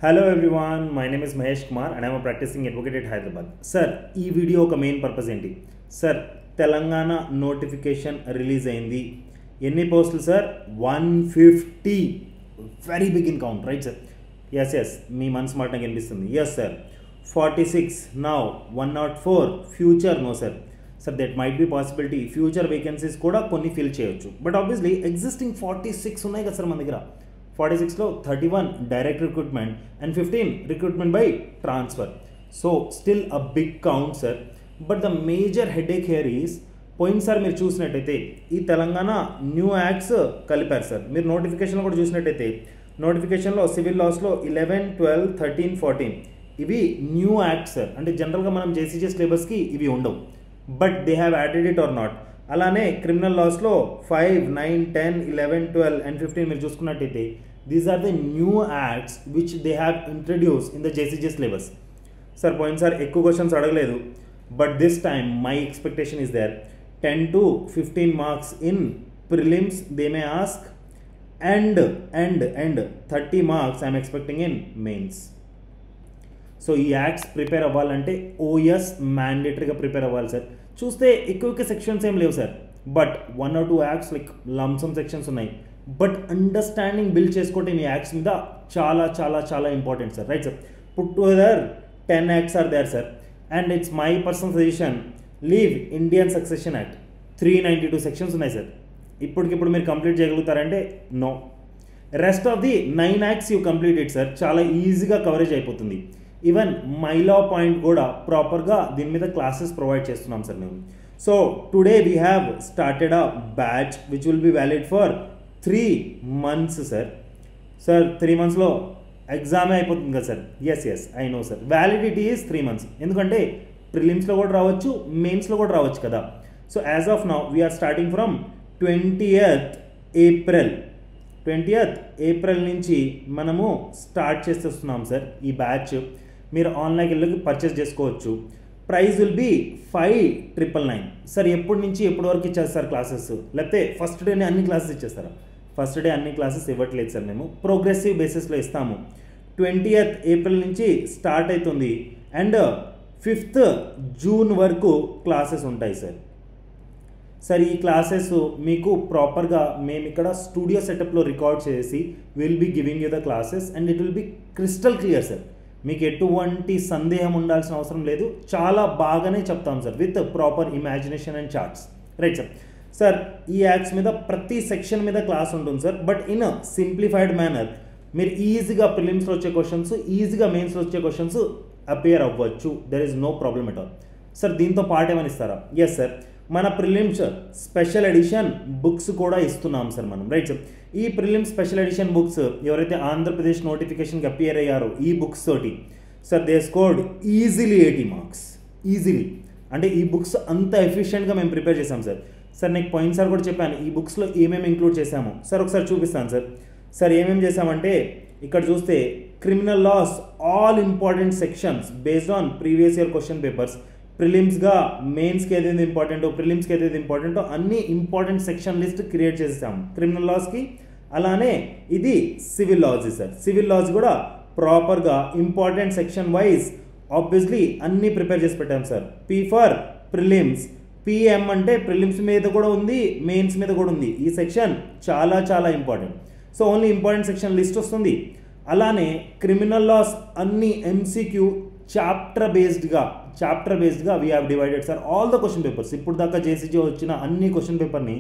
Hello everyone, my name is Mahesh Kumar and I am a practicing advocate at Hyderabad. Sir, ఈ video ఒక main purpose ఏంటి? Sir, Telangana notification release అయింది. ఎన్ని పోస్టులు sir? 150. Very big in count, right sir? Yes మీ మనసు మాట నాకు అనిపిస్తుంది. Yes sir. 46 now, 104 future no sir. Sir, that might be possibility future vacancies కూడా కొన్ని ఫిల్ చేయొచ్చు. బట్ ఆబ్వియస్లీ ఎగ్జిస్టింగ్ 46 ఉన్నాయి కదా సార్ మన దగ్గర. 46లో 31 direct recruitment and 15 recruitment by transfer. So still a big count sir. But the major headache here is, పోయినసారి మీరు చూసినట్టయితే ఈ తెలంగాణ న్యూ యాక్ట్స్ కలిపారు సార్. మీరు నోటిఫికేషన్లో కూడా చూసినట్టయితే నోటిఫికేషన్లో సివిల్ లాస్లో 11, 12, 13, 14 ఇవి న్యూ యాక్ట్స్ సార్. అంటే జనరల్గా మనం జేసీజీ సిలబస్కి ఇవి ఉండవు, but they have added it or not. అలానే క్రిమినల్ లాస్లో 5, 9, 10, 11, 12 అండ్ 15 మీరు చూసుకున్నట్టయితే these are the new acts which they have introduce in the JCG syllabus. Sir, పోయినసారి ఎక్కువ క్వశ్చన్స్ అడగలేదు, but this time my expectation is there 10 to 15 marks in prelims they may ask and 30 marks I'm expecting in mains. So ఈ acts prepare అవ్వాలంటే OS మ్యాండేటరీగా prepare అవ్వాలి sir. చూస్తే ఎక్కువ sections ఏం లేవు sir, but 1 or 2 acts like lump sum sections ఉన్నాయి. But understanding build చేసుకోవటం ఈ యాక్ట్స్ మీద చాలా చాలా చాలా important sir, right sir? Put together 10 acts are there sir, and it's my personal suggestion, leave Indian Succession Act. 392 sections ఉన్నాయి సార్. ఇప్పటికిప్పుడు మీరు కంప్లీట్ చేయగలుగుతారంటే no. Rest of the 9 acts you complete it sir. చాలా ఈజీగా coverage అయిపోతుంది. Even మైలా point కూడా ప్రాపర్గా దీని మీద క్లాసెస్ ప్రొవైడ్ చేస్తున్నాం సార్ మేము. So today we have started a batch which will be valid for 3 months sir. Sir, 3 monthsలో ఎగ్జామే అయిపోతుంది కదా sir? Yes I know sir. Validity is 3 months. ఎందుకంటే ప్రిలిమ్స్లో కూడా రావచ్చు, మెయిన్స్లో కూడా రావచ్చు కదా. So as of now we are starting from 20th April నుంచి మనము స్టార్ట్ చేసేస్తున్నాం సార్ ఈ బ్యాచ్. మీరు ఆన్లైన్కి వెళ్ళి పర్చేస్ చేసుకోవచ్చు. Price will be 5,999 sir. ఎప్పటి నుంచి ఎప్పటి వరకు ఇచ్చేస్తారు క్లాసెస్? లేకపోతే ఫస్ట్ డేనే అన్ని క్లాసెస్ ఇచ్చేస్తారా? ఫస్ట్ డే అన్ని క్లాసెస్ ఇవ్వట్లేదు సార్, మేము ప్రోగ్రెసివ్ బేసిస్లో ఇస్తాము. 20th ఏప్రిల్ నుంచి స్టార్ట్ అవుతుంది అండ్ 5th జూన్ వరకు క్లాసెస్ ఉంటాయి సార్. సార్, ఈ క్లాసెస్ మీకు ప్రాపర్గా మేము ఇక్కడ స్టూడియో సెటప్లో రికార్డ్ చేసి will be giving you the classes and it will be crystal clear sir. మీకు ఎటువంటి సందేహం ఉండాల్సిన అవసరం లేదు. చాలా బాగానే చెప్తాం sir with proper imagination and charts, right sir? Sir, ఈ యాక్ట్స్ మీద ప్రతి సెక్షన్ మీద క్లాస్ ఉంటుంది sir, but in simplified manner. మీరు ఈజీగా ప్రిలిమ్స్లో వచ్చే క్వశ్చన్స్, ఈజీగా మెయిన్స్లో వచ్చే క్వశ్చన్స్ అపియర్ అవ్వచ్చు. There is no problem at all. Sir, దీంతో పాటు ఏమని ఇస్తారా? ఎస్ సార్, మన ప్రిలిమ్స్ స్పెషల్ ఎడిషన్ బుక్స్ కూడా ఇస్తున్నాం సార్ మనం, రైట్ సార్? ఈ ప్రిలిమ్స్ స్పెషల్ ఎడిషన్ బుక్స్ ఎవరైతే ఆంధ్రప్రదేశ్ నోటిఫికేషన్కి అపియర్ అయ్యారో ఈ బుక్స్ తోటి sir they scored easily 80 marks. Easily అంటే ఈ బుక్స్ అంత ఎఫిషియెంట్గా మేము ప్రిపేర్ చేసాం సార్. సార్, నీకు పోయినసారి కూడా చెప్పాను ఈ బుక్స్లో ఏమేమి ఇంక్లూడ్ చేసాము సార్. ఒకసారి చూపిస్తాను సార్. సార్, ఏమేమి చేసామంటే ఇక్కడ చూస్తే criminal laws all important sections based on previous year question papers. ప్రిలిమ్స్గా మెయిన్స్కి ఏదైతే ఇంపార్టెంటో, ప్రిలిమ్స్కి ఏదైతే ఇంపార్టెంటో అన్ని ఇంపార్టెంట్ సెక్షన్ లిస్ట్ క్రియేట్ చేసేసాము క్రిమినల్ లాస్కి. అలానే ఇది civil laws sir. Civil laws కూడా ప్రాపర్గా ఇంపార్టెంట్ సెక్షన్ వైజ్ ఆబ్వియస్లీ అన్నీ ప్రిపేర్ చేసి పెట్టాము sir. P for prelims, PM అంటే ప్రిలిమ్స్ మీద కూడా ఉంది, మెయిన్స్ మీద కూడా ఉంది. ఈ సెక్షన్ చాలా చాలా important. So only important section list వస్తుంది. అలానే క్రిమినల్ లాస్ అన్ని ఎంసీక్యూ చాప్టర్ బేస్డ్గా we have divided sir all the question papers. ఇప్పుడు దాకా జేసీజీ వచ్చిన అన్ని క్వశ్చన్ పేపర్ని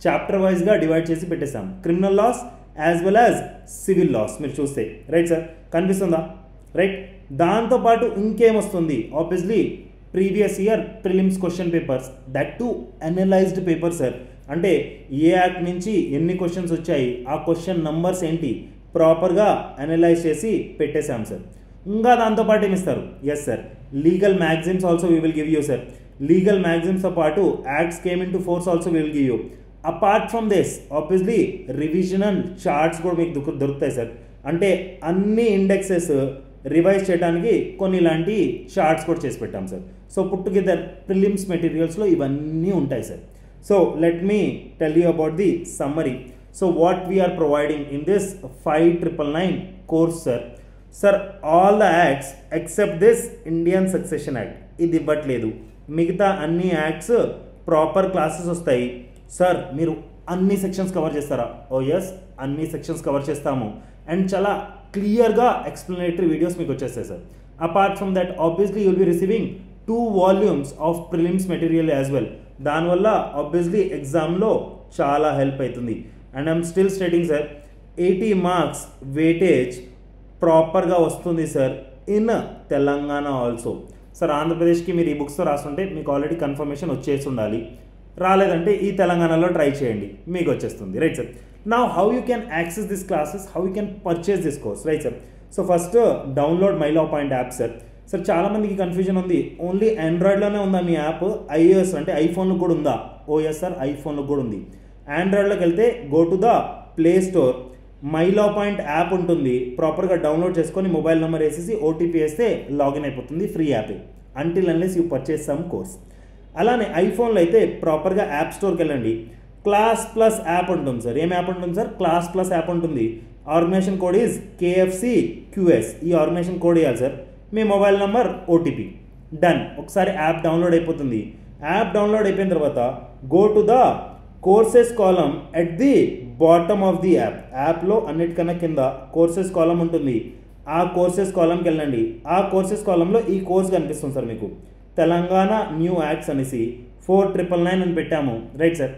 చాప్టర్ వైజ్గా డివైడ్ చేసి పెట్టేశాం. Criminal laws as well as civil laws మీరు చూస్తే, రైట్ సార్? కనిపిస్తుందా? రైట్. దాంతోపాటు ఇంకేమొస్తుంది? Obviously previous year prelims question papers, that too analysed paper sir. అంటే ఏ యాక్ట్ నుంచి ఎన్ని క్వశ్చన్స్ వచ్చాయి, ఆ క్వశ్చన్ నంబర్స్ ఏంటి ప్రాపర్గా అనలైజ్ చేసి పెట్టేశాం సార్. ఇంకా దాంతోపాటు ఏమిస్తారు? Yes sir, legal magazines also we will give you sir. Legal మ్యాగజైన్స్తో పాటు acts came into force also we will give you. Apart from this obviously revisional charts కూడా మీకు దొరుకుతాయి సార్. అంటే అన్ని ఇండెక్సెస్ రివైజ్ చేయడానికి కొన్ని ఇలాంటి చార్ట్స్ కూడా చేసి పెట్టాం sir. So put together prelims మెటీరియల్స్లో ఇవన్నీ ఉంటాయి sir. So let me tell you about the summary. So what we are providing in this 5,999 course sir. Sir all the acts except this Indian Succession act ఇది ఇవ్వట్లేదు, మిగతా అన్ని acts proper classes వస్తాయి. Sir మీరు అన్ని sections cover చేస్తారా? ఓ yes, అన్ని sections cover చేస్తాము అండ్ చాలా క్లియర్గా ఎక్స్ప్లెనేటరీ వీడియోస్ మీకు వచ్చేస్తాయి sir. Apart from that obviously you'll be receiving 2 volumes of prelims material as well. దానివల్ల ఆబ్వియస్లీ ఎగ్జామ్లో చాలా హెల్ప్ అవుతుంది. And I'm still stating sir 80 marks weightage ప్రాపర్గా వస్తుంది sir in Telangana also. Sir ఆంధ్రప్రదేశ్కి మీరు ఈ బుక్స్తో రాస్తుంటే మీకు ఆల్రెడీ కన్ఫర్మేషన్ వచ్చేసి ఉండాలి, రాలేదంటే ఈ తెలంగాణలో ట్రై చేయండి, మీకు వచ్చేస్తుంది. Right sir. Now how you can access this classes, how you can purchase this course. Right sir. So first download my law point app sir. Sir చాలామందికి కన్ఫ్యూజన్ ఉంది, ఓన్లీ ఆండ్రాయిడ్లోనే ఉందా మీ యాప్, ఐఓఎస్ అంటే ఐఫోన్లో కూడా ఉందా? OS sir, ఐఫోన్లో కూడా ఉంది. ఆండ్రాయిడ్లోకి వెళ్తే go to the play store, my law point app ఉంటుంది, ప్రాపర్గా డౌన్లోడ్ చేసుకొని మొబైల్ నెంబర్ వేసేసి ఓటీపీ వేస్తే లాగిన్ అయిపోతుంది, free app until unless you purchase some course. అలానే ఐఫోన్లో అయితే ప్రాపర్గా యాప్ స్టోర్కి వెళ్ళండి, క్లాస్ ప్లస్ యాప్ ఉంటుంది సార్. ఏం యాప్ ఉంటుంది సార్? క్లాస్ ప్లస్ యాప్ ఉంటుంది. Organization code is KFCQS. ఈ ఆర్గనైజేషన్ కోడ్ ఇవ్వాలి సార్, మీ మొబైల్ నెంబర్, ఓటీపీ, డన్. ఒకసారి యాప్ డౌన్లోడ్ అయిపోతుంది. యాప్ డౌన్లోడ్ అయిపోయిన తర్వాత go to the courses column at the bottom of the app. యాప్లో అన్నిటికన్నా కింద కోర్సెస్ కాలం ఉంటుంది, ఆ కోర్సెస్ కాలంకి వెళ్ళండి. ఆ కోర్సెస్ కాలంలో ఈ కోర్స్ కనిపిస్తుంది సార్ మీకు, తెలంగాణ న్యూ యాక్ట్స్ అనేసి 4999 అని పెట్టాము. Right sir.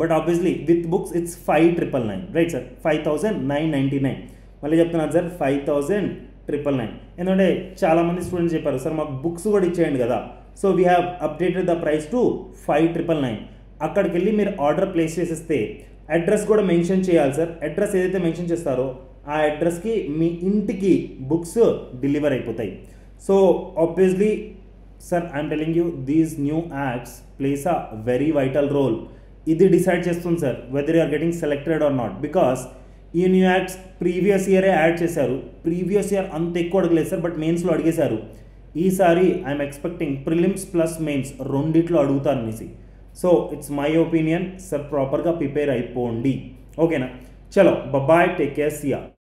But obviously with books it's 5999. Right sir, 5999. మళ్ళీ చెప్తున్నాను సార్, 5999. ఎందుకంటే చాలామంది స్టూడెంట్స్ చెప్పారు సార్ మాకు బుక్స్ కూడా ఇచ్చేయండి కదా. So we have updated the price to 5999. అక్కడికి వెళ్ళి మీరు ఆర్డర్ ప్లేస్ చేసేస్తే అడ్రస్ కూడా మెన్షన్ చేయాలి సార్. అడ్రస్ ఏదైతే మెన్షన్ చేస్తారో ఆ అడ్రస్కి మీ ఇంటికి బుక్స్ డెలివర్ అయిపోతాయి. So obviously sir I'm telling you these new acts plays a very vital role. ఇది డిసైడ్ చేస్తుంది sir whether you are getting selected or not. Because ఈ న్యూ యాక్ట్స్ ప్రీవియస్ ఇయరే యాడ్ చేశారు. ప్రీవియస్ ఇయర్ అంత ఎక్కువ అడగలేదు sir, but మెయిన్స్లో అడిగేశారు. ఈసారి I'm expecting prelims plus mains రెండిట్లో అడుగుతారు అనేసి. So it's my opinion sir, ప్రాపర్గా ప్రిపేర్ అయిపోండి. ఓకేనా? చలో బాయ్, టేక్ కేర్, సియా.